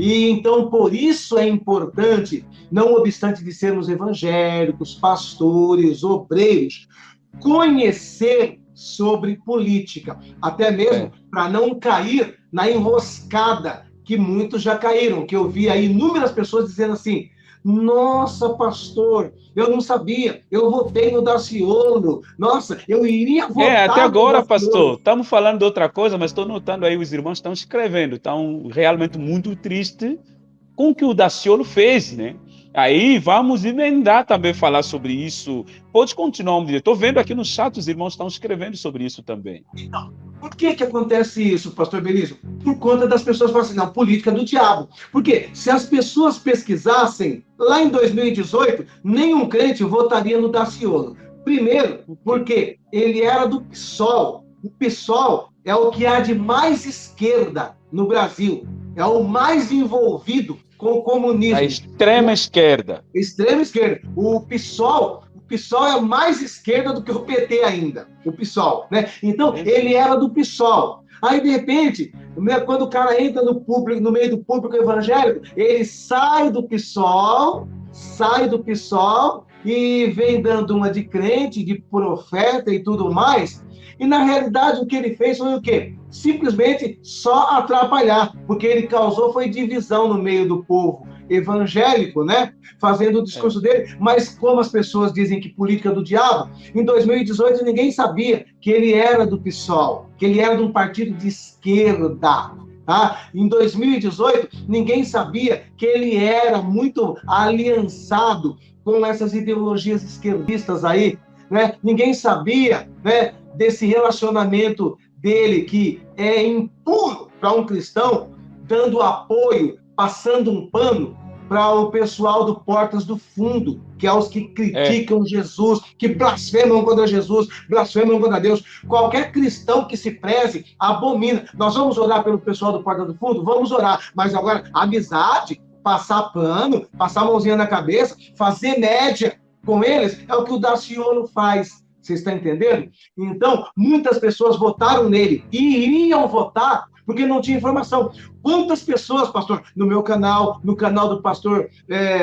E então, por isso é importante, não obstante de sermos evangélicos, pastores, obreiros, conhecer sobre política, até mesmo para não cair na enroscada que muitos já caíram, que eu vi aí inúmeras pessoas dizendo assim: nossa, pastor, eu não sabia, eu votei no Daciolo, nossa, eu iria Até votar no agora, pastor, Daciolo. estamos falando de outra coisa, mas estou notando aí os irmãos estão escrevendo, estão realmente muito tristes com o que o Daciolo fez, né? Aí vamos emendar também falar sobre isso. Pode continuar, meu estou vendo aqui no chat os irmãos estão escrevendo sobre isso também. Então, por que acontece isso, pastor Belísio? Por conta das pessoas falarem assim, não, política do diabo. Porque se as pessoas pesquisassem, lá em 2018, nenhum crente votaria no Daciolo. Primeiro, porque ele era do PSOL. O PSOL é o que há de mais esquerda no Brasil. É o mais envolvido com o comunismo. A extrema esquerda. Extrema esquerda. O PSOL é mais esquerda do que o PT ainda, o PSOL, né? Então, ele era do PSOL. Aí, de repente, quando o cara entra no público, no meio do público evangélico, ele sai do PSOL e vem dando uma de crente, de profeta e tudo mais. E, na realidade, o que ele fez foi o quê? Simplesmente só atrapalhar, porque ele causou foi divisão no meio do povo evangélico, né? Fazendo o discurso dele, mas como as pessoas dizem que política do diabo, em 2018 ninguém sabia que ele era do PSOL, que ele era de um partido de esquerda. Tá? Em 2018, ninguém sabia que ele era muito aliançado com essas ideologias esquerdistas aí, né? Ninguém sabia, né, desse relacionamento dele que é impuro para um cristão, dando apoio, passando um pano para o pessoal do Portas do Fundo, que é os que criticam Jesus, que blasfemam contra Jesus, blasfemam contra Deus. Qualquer cristão que se preze, abomina. Nós vamos orar pelo pessoal do Portas do Fundo? Vamos orar. Mas agora, amizade, passar pano, passar a mãozinha na cabeça, fazer média com eles, é o que o Daciolo faz. Você está entendendo? Então, muitas pessoas votaram nele e iriam votar porque não tinha informação. Quantas pessoas, pastor, no meu canal, no canal do pastor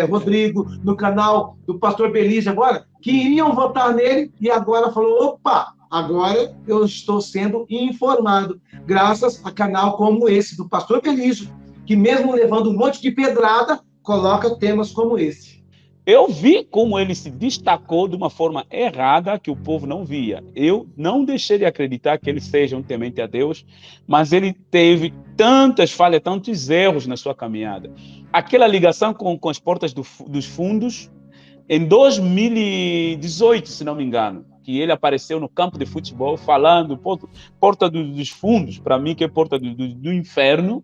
Rodrigo, no canal do pastor Belísio agora, que iriam votar nele e agora falou, opa, agora eu estou sendo informado, graças a canal como esse, do pastor Belísio, que mesmo levando um monte de pedrada, coloca temas como esse. Eu vi como ele se destacou de uma forma errada que o povo não via. Eu não deixei de acreditar que ele seja um temente a Deus, mas ele teve tantas falhas, tantos erros na sua caminhada. Aquela ligação com as portas dos fundos, em 2018, se não me engano, que ele apareceu no campo de futebol falando porta dos fundos, para mim que é porta do inferno,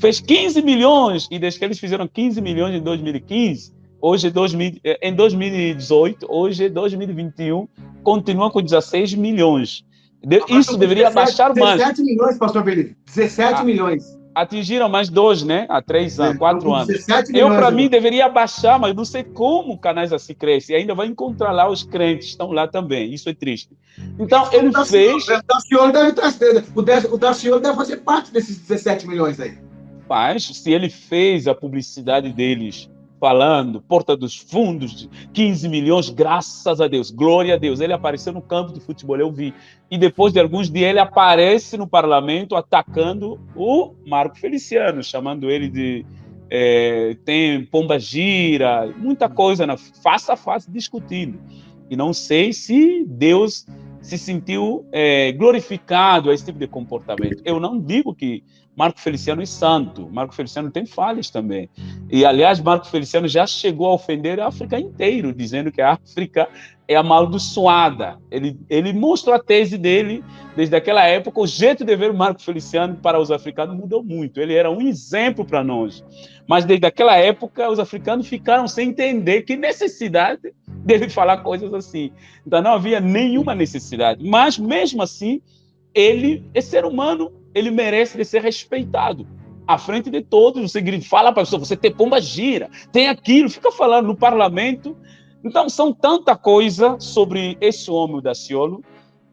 fez 15 milhões, e desde que eles fizeram 15 milhões em 2015, hoje em 2018, hoje é 2021, continua com 16 milhões. Isso deveria baixar mais. 17 milhões, pastor Belísio. 17 milhões. Atingiram mais 2, né? Há 3 anos, 4 anos. 17 milhões. Para mim, deveria baixar, mas não sei como canais assim crescem. E ainda vai encontrar lá os crentes, estão lá também. Isso é triste. Então, ele fez... O Daciolo deve fazer parte desses 17 milhões aí. Mas, se ele fez a publicidade deles falando, porta dos fundos, 15 milhões, graças a Deus, glória a Deus. Ele apareceu no campo de futebol, eu vi. E depois de alguns dias, ele aparece no parlamento atacando o Marco Feliciano, chamando ele de... tem pomba gira, muita coisa, face a face, discutindo. E não sei se Deus se sentiu glorificado a esse tipo de comportamento. Eu não digo que Marco Feliciano é santo. Marco Feliciano tem falhas também. E, aliás, Marco Feliciano já chegou a ofender a África inteira, dizendo que a África é amaldiçoada. Ele mostrou a tese dele desde aquela época. O jeito de ver o Marco Feliciano para os africanos mudou muito. Ele era um exemplo para nós. Mas, desde aquela época, os africanos ficaram sem entender que necessidade dele falar coisas assim. Então, não havia nenhuma necessidade. Mas, mesmo assim, ele é ser humano, ele merece ser respeitado. À frente de todos, você grita, fala para a pessoa, você tem pomba gira, tem aquilo, fica falando no parlamento. Então, são tanta coisa sobre esse homem, o Daciolo,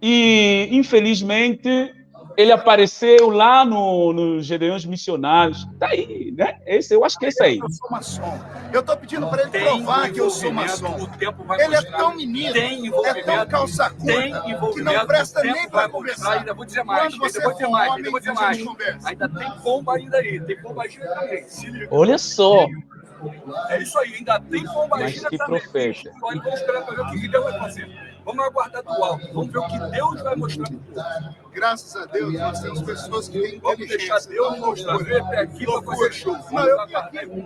e, infelizmente, Ele apareceu lá no Gedeões Missionários. Tá aí, né? Eu acho que é esse aí. Eu sou maçom. Eu estou pedindo para ele provar que eu sou maçom. Ele é tão menino, é tão calça curta, que não presta nem para conversar. Ainda vou dizer mais, ainda tem pomba ainda aí, tem pomba gira também. Olha só. É isso aí, ainda tem pomba gira também. Profeta. Vamos esperar para ver o que Deus vai fazer. Vamos aguardar do alto, vamos ver o que Deus vai mostrar para o povo. Graças a Deus, nós temos pessoas que têm Vamos deixar Deus mostrar. Você até aqui para fazer show. Não, eu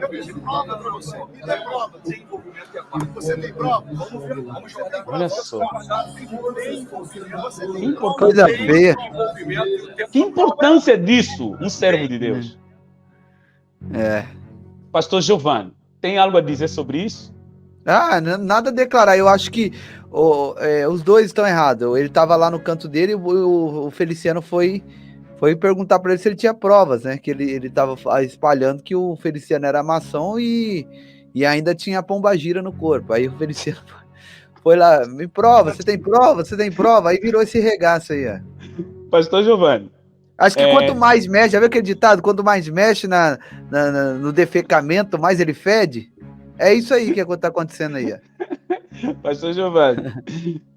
pedi prova para você. Me dê prova. Desenvolvimento é parte. Você tem prova? Vamos ver, vamos jogar. Olha só. Coisa feia. Que importância disso, um servo de Deus? Pastor Giovanni, tem algo a dizer sobre isso? Nada a declarar. Eu acho que os dois estão errados. Ele estava lá no canto dele e o Feliciano foi perguntar para ele se ele tinha provas, né? Que ele estava espalhando que o Feliciano era maçom e ainda tinha pombagira no corpo. Aí o Feliciano foi lá, me prova, você tem prova? Você tem prova? Aí virou esse regaço aí, ó. Pastor Giovanni. Acho que quanto mais mexe, já viu aquele ditado? Quanto mais mexe no defecamento, mais ele fede? É isso aí que está acontecendo aí, ó. Pastor Giovanni,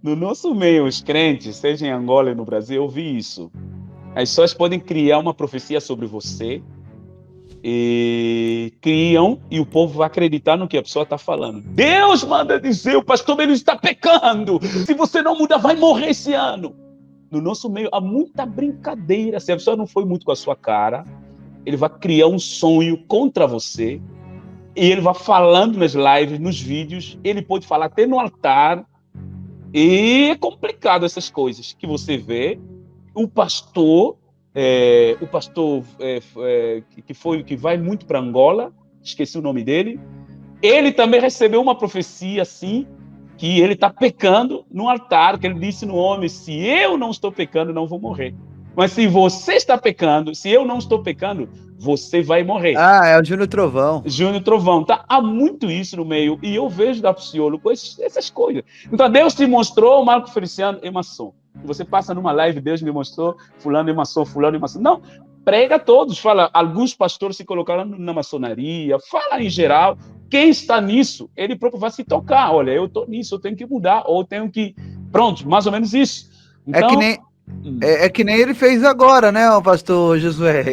no nosso meio, os crentes, seja em Angola e no Brasil, eu vi isso. As pessoas podem criar uma profecia sobre você, e criam, e o povo vai acreditar no que a pessoa está falando. Deus manda dizer, o pastor Benito está pecando, se você não mudar, vai morrer esse ano. No nosso meio, há muita brincadeira. Se a pessoa não foi muito com a sua cara, ele vai criar um sonho contra você, e ele vai falando nas lives, nos vídeos, ele pode falar até no altar, e é complicado essas coisas que você vê. O pastor que vai muito para Angola, esqueci o nome dele, ele também recebeu uma profecia assim, que ele está pecando no altar, que ele disse no homem, se eu não estou pecando, não vou morrer. Mas se você está pecando, se eu não estou pecando, você vai morrer. É o Júnior Trovão. Júnior Trovão, tá? Há muito isso no meio, e eu vejo da psicólogo essas coisas. Então Deus te mostrou, o Marco Feliciano é maçom. Você passa numa live, Deus me mostrou, fulano é maçom, fulano é maçom. Não, prega a todos, fala, alguns pastores se colocaram na maçonaria, fala em geral, quem está nisso, ele próprio vai se tocar, olha, eu estou nisso, eu tenho que mudar, ou tenho que, pronto, mais ou menos isso. Então, é que nem ele fez agora, né, o pastor Josué,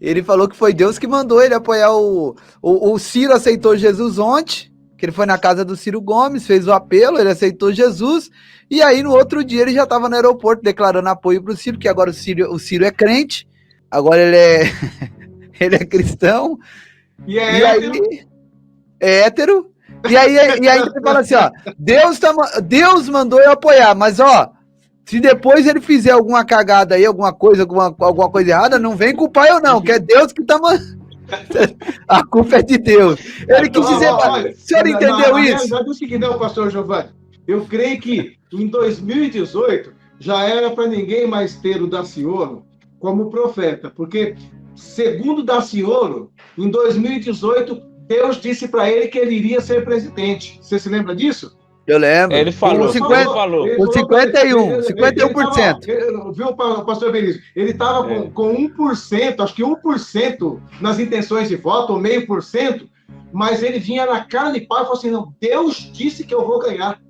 ele falou que foi Deus que mandou ele apoiar o Ciro aceitou Jesus ontem, que ele foi na casa do Ciro Gomes, fez o apelo, ele aceitou Jesus, e aí no outro dia ele já estava no aeroporto declarando apoio para o Ciro, que agora o Ciro é crente, agora ele é cristão, e aí é hétero, e aí ele fala assim, ó, Deus mandou eu apoiar, mas ó, se depois ele fizer alguma cagada aí, alguma coisa errada, não vem culpar eu não, que é Deus que tá mandando. A culpa é de Deus. Ele quis dizer, o senhor entendeu isso? É o seguinte, não, pastor Giovanni, eu creio que em 2018 já era para ninguém mais ter o Daciolo como profeta, porque segundo Daciolo, em 2018, Deus disse para ele que ele iria ser presidente. Você se lembra disso? Eu lembro. Ele falou. Com 51%. Viu, pastor Benício? Ele estava com 1%, acho que 1% nas intenções de voto, ou 0,5%, mas ele vinha na cara de pau e falou assim, não, Deus disse que eu vou ganhar.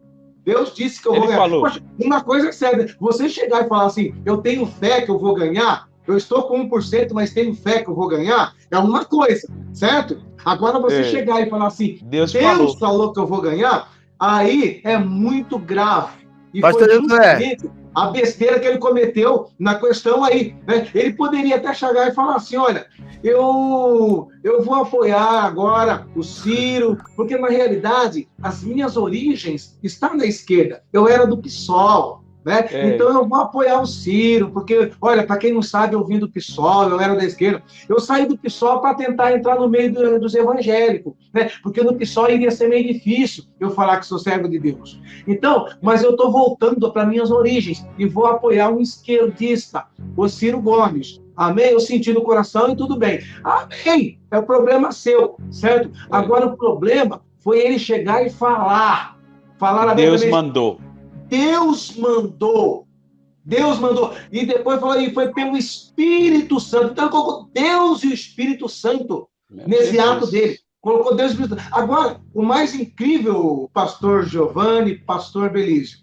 Deus disse que eu vou ganhar. Poxa, uma coisa é séria, você chegar e falar assim, eu tenho fé que eu vou ganhar, eu estou com 1%, mas tenho fé que eu vou ganhar, é uma coisa, certo? Agora você chegar e falar assim, Deus falou que eu vou ganhar, aí é muito grave. E pastor foi justamente a besteira que ele cometeu na questão aí, né? Ele poderia até chegar e falar assim, olha, eu vou apoiar agora o Ciro, porque na realidade as minhas origens estão na esquerda. Eu era do PSOL, né? Então eu vou apoiar o Ciro, porque, olha, para quem não sabe, eu vim do PSOL, eu era da esquerda. Eu saí do PSOL para tentar entrar no meio dos evangélicos, né? Porque no PSOL iria ser meio difícil eu falar que sou servo de Deus. Então, mas eu estou voltando para minhas origens e vou apoiar um esquerdista, o Ciro Gomes. Amém? Eu senti no coração e tudo bem. Amém! É o problema seu, certo? Agora o problema foi ele chegar e falar Deus mandou. Deus mandou. Deus mandou. E depois falou, e foi pelo Espírito Santo. Então ele colocou Deus e o Espírito Santo nesse ato dele. Colocou Deus e o Espírito Santo. Agora, o mais incrível, pastor Giovanni, pastor Belísio,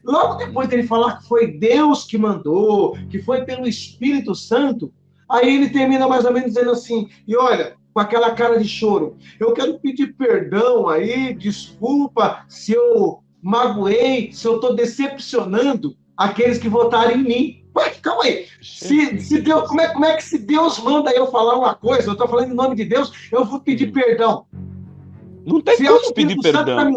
logo depois dele falar que foi Deus que mandou, que foi pelo Espírito Santo, aí ele termina mais ou menos dizendo assim, e olha, com aquela cara de choro, eu quero pedir perdão aí, desculpa se eu magoei, se eu estou decepcionando aqueles que votaram em mim. Ué, calma aí. Se Deus, como é que se Deus manda eu falar uma coisa, eu estou falando em nome de Deus, eu vou pedir perdão? Não tem como pedir perdão.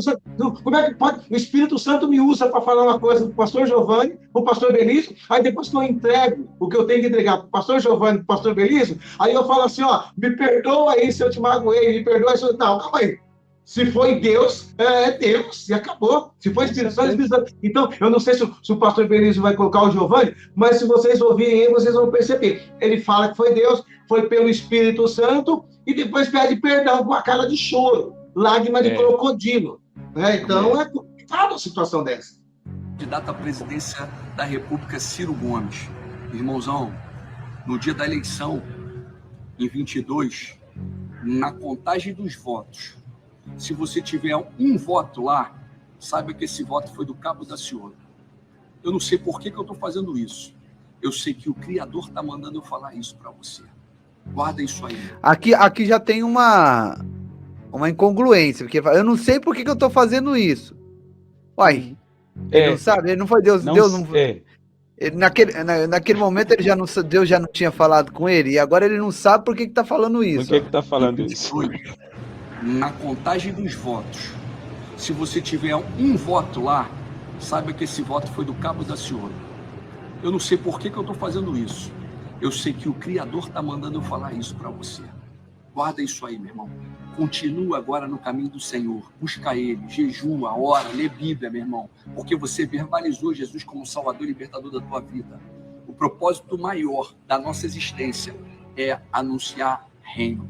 Como é que pode? O Espírito Santo me usa para falar uma coisa para o pastor Giovanni, para o pastor Belísio, aí depois que eu entrego o que eu tenho que entregar para o pastor Giovanni, para o pastor Belísio, aí eu falo assim, ó, me perdoa aí se eu te magoei, me perdoa aí se eu... Não, calma aí. Se foi Deus, é Deus, e acabou. Se foi Espírito Santo, Espírito Santo. Então, eu não sei se o pastor Belísio vai colocar o Giovanni, mas se vocês ouvirem ele, vocês vão perceber. Ele fala que foi Deus, foi pelo Espírito Santo, e depois pede perdão com a cara de choro, lágrima de crocodilo. Né? Então, é complicado a situação dessa. Candidato à presidência da República, Ciro Gomes. Irmãozão, no dia da eleição, em 22, na contagem dos votos, se você tiver um voto lá, saiba que esse voto foi do Cabo da Ciolo. Eu não sei por que eu estou fazendo isso. Eu sei que o Criador está mandando eu falar isso para você. Guarda isso aí. Aqui já tem uma incongruência, porque eu não sei por que eu estou fazendo isso. Uai, ele não sabe? Ele não foi Deus. Deus não foi. Naquele momento Deus já não tinha falado com ele, e agora ele não sabe por que está falando isso. Por que está falando isso? Na contagem dos votos, se você tiver um voto lá, saiba que esse voto foi do Cabo da Ciolo. Eu não sei por que eu estou fazendo isso. Eu sei que o Criador está mandando eu falar isso para você. Guarda isso aí, meu irmão. Continua agora no caminho do Senhor. Busca Ele, jejua, ora, lê Bíblia, meu irmão. Porque você verbalizou Jesus como Salvador e Libertador da tua vida. O propósito maior da nossa existência é anunciar reino.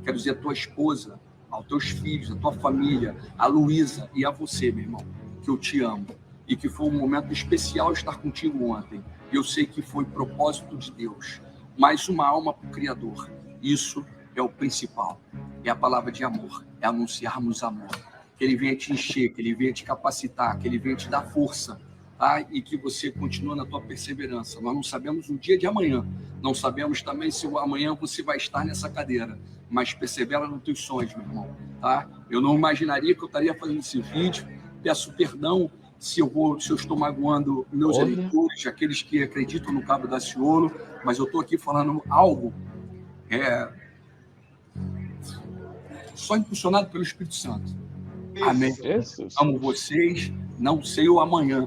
Quero dizer, a tua esposa, aos teus filhos, a tua família, a Luísa e a você, meu irmão, que eu te amo e que foi um momento especial estar contigo ontem. Eu sei que foi propósito de Deus, mais uma alma para o Criador. Isso é o principal, é a palavra de amor, é anunciarmos amor. Que Ele venha te encher, que Ele venha te capacitar, que Ele venha te dar força, tá? E que você continue na tua perseverança. Nós não sabemos o dia de amanhã, não sabemos também se amanhã você vai estar nessa cadeira, mas persevera nos teus sonhos, meu irmão, tá? Eu não imaginaria que eu estaria fazendo esse vídeo. Peço perdão se eu estou magoando meus eleitores, aqueles que acreditam no Cabo da Ciolo, mas eu estou aqui falando algo só impulsionado pelo Espírito Santo. Amém. Jesus. Amo vocês, não sei o amanhã.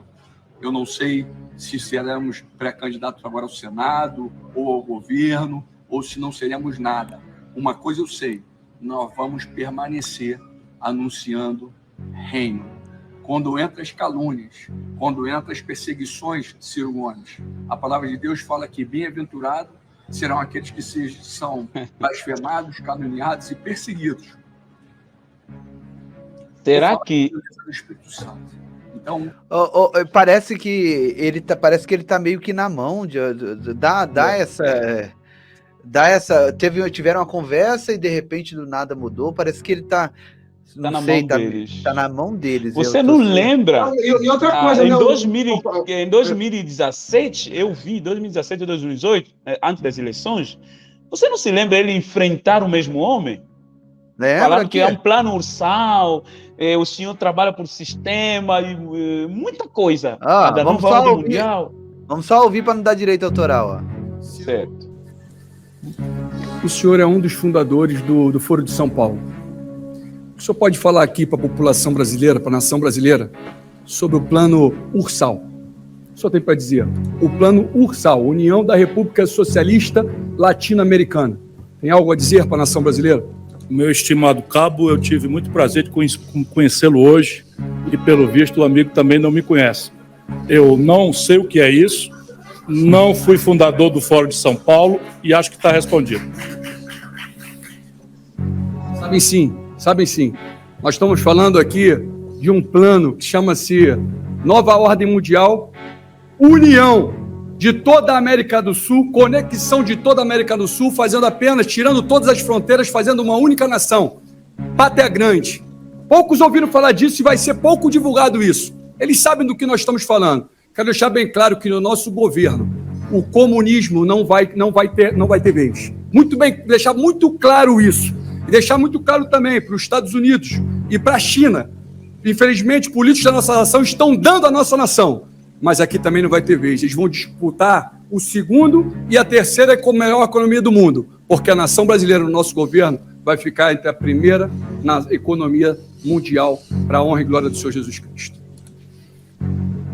Eu não sei se seremos pré-candidatos agora ao Senado ou ao governo, ou se não seremos nada. Uma coisa eu sei, nós vamos permanecer anunciando reino. Quando entra as calúnias, quando entra as perseguições, Ciro Gomes, a palavra de Deus fala que bem-aventurado serão aqueles que são blasfemados, caluniados e perseguidos. Será que... Então, parece que ele tá meio que na mão de tiveram uma conversa e de repente do nada mudou. Parece que ele tá na mão deles. Você não lembra? E outra coisa, em 2017, eu vi, 2017 e 2018, antes das eleições, você não se lembra ele enfrentar o mesmo homem? Falaram que é um plano ursal, o senhor trabalha por sistema, e muita coisa. Vamos só ouvir para não dar direito autoral. Certo. O senhor é um dos fundadores do Foro de São Paulo. O senhor pode falar aqui para a população brasileira, para a nação brasileira, sobre o plano ursal? O senhor tem para dizer? O plano ursal, União da República Socialista Latino-Americana. Tem algo a dizer para a nação brasileira? Meu estimado Cabo, eu tive muito prazer de conhecê-lo hoje e, pelo visto, o amigo também não me conhece. Eu não sei o que é isso, não fui fundador do Fórum de São Paulo e acho que está respondido. Sabem sim. Nós estamos falando aqui de um plano que chama-se Nova Ordem Mundial união de toda a América do Sul, conexão de toda a América do Sul, fazendo apenas, tirando todas as fronteiras, fazendo uma única nação. Pátria grande. Poucos ouviram falar disso e vai ser pouco divulgado isso. Eles sabem do que nós estamos falando. Quero deixar bem claro que no nosso governo, o comunismo não vai ter vez. Muito bem, deixar muito claro isso. E deixar muito claro também para os Estados Unidos e para a China. Infelizmente, políticos da nossa nação estão dando a nossa nação. Mas aqui também não vai ter vez. Eles vão disputar o segundo e a terceira com a melhor economia do mundo. Porque a nação brasileira, no nosso governo, vai ficar entre a primeira na economia mundial, para a honra e glória do Senhor Jesus Cristo.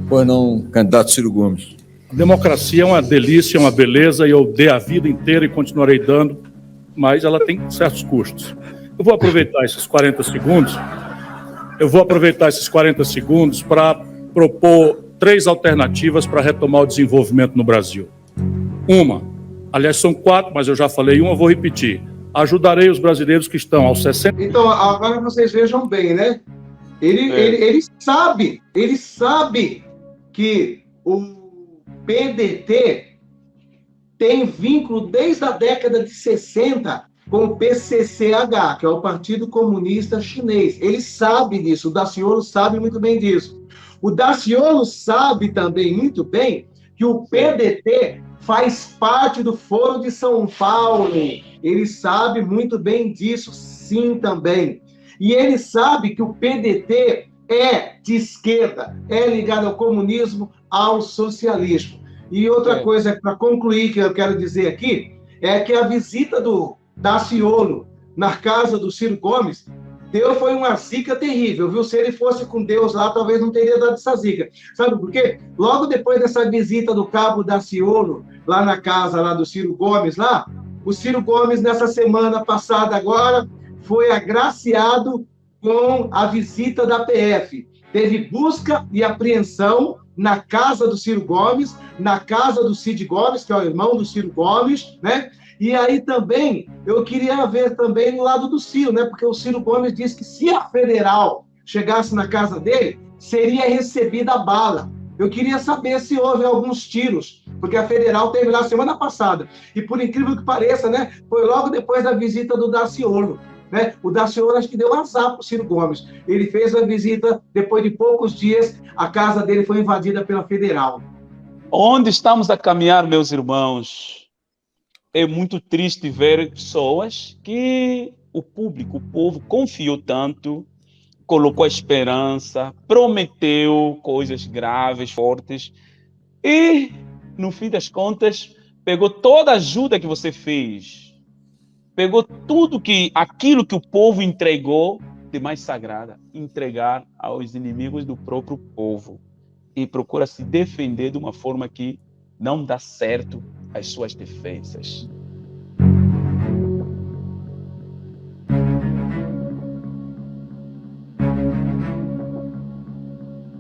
Pois não, candidato Ciro Gomes. A democracia é uma delícia, é uma beleza, e eu dei a vida inteira e continuarei dando, mas ela tem certos custos. Eu vou aproveitar esses 40 segundos para propor 3 alternativas para retomar o desenvolvimento no Brasil. Uma, aliás, são 4, mas eu já falei uma, vou repetir. Ajudarei os brasileiros que estão aos 60... Então, agora vocês vejam bem, né? Ele sabe que o PDT tem vínculo desde a década de 60 com o PCCH, que é o Partido Comunista Chinês. Ele sabe disso, o Daciolo sabe muito bem disso. O Daciolo sabe também muito bem que o PDT faz parte do Foro de São Paulo. Ele sabe muito bem disso, sim, também. E ele sabe que o PDT é de esquerda, é ligado ao comunismo, ao socialismo. E outra coisa, para concluir, que eu quero dizer aqui, é que a visita do Daciolo na casa do Ciro Gomes foi uma zica terrível, viu? Se ele fosse com Deus lá, talvez não teria dado essa zica. Sabe por quê? Logo depois dessa visita do cabo Daciolo, lá na casa lá do Ciro Gomes, lá, o Ciro Gomes, nessa semana passada agora, foi agraciado com a visita da PF. Teve busca e apreensão na casa do Ciro Gomes, na casa do Cid Gomes, que é o irmão do Ciro Gomes, né? E aí também, eu queria ver também no lado do Ciro, né? Porque o Ciro Gomes disse que se a federal chegasse na casa dele, seria recebida a bala. Eu queria saber se houve alguns tiros, porque a federal teve lá semana passada. E por incrível que pareça, né? Foi logo depois da visita do Daciolo. Né? O Daciolo acho que deu azar para o Ciro Gomes. Ele fez a visita, depois de poucos dias, a casa dele foi invadida pela federal. Onde estamos a caminhar, meus irmãos? É muito triste ver pessoas que o público, o povo, confiou tanto, colocou a esperança, prometeu coisas graves, fortes, e, no fim das contas, pegou toda a ajuda que você fez, pegou aquilo que o povo entregou de mais sagrada, entregar aos inimigos do próprio povo, e procura se defender de uma forma que não dá certo as suas defesas.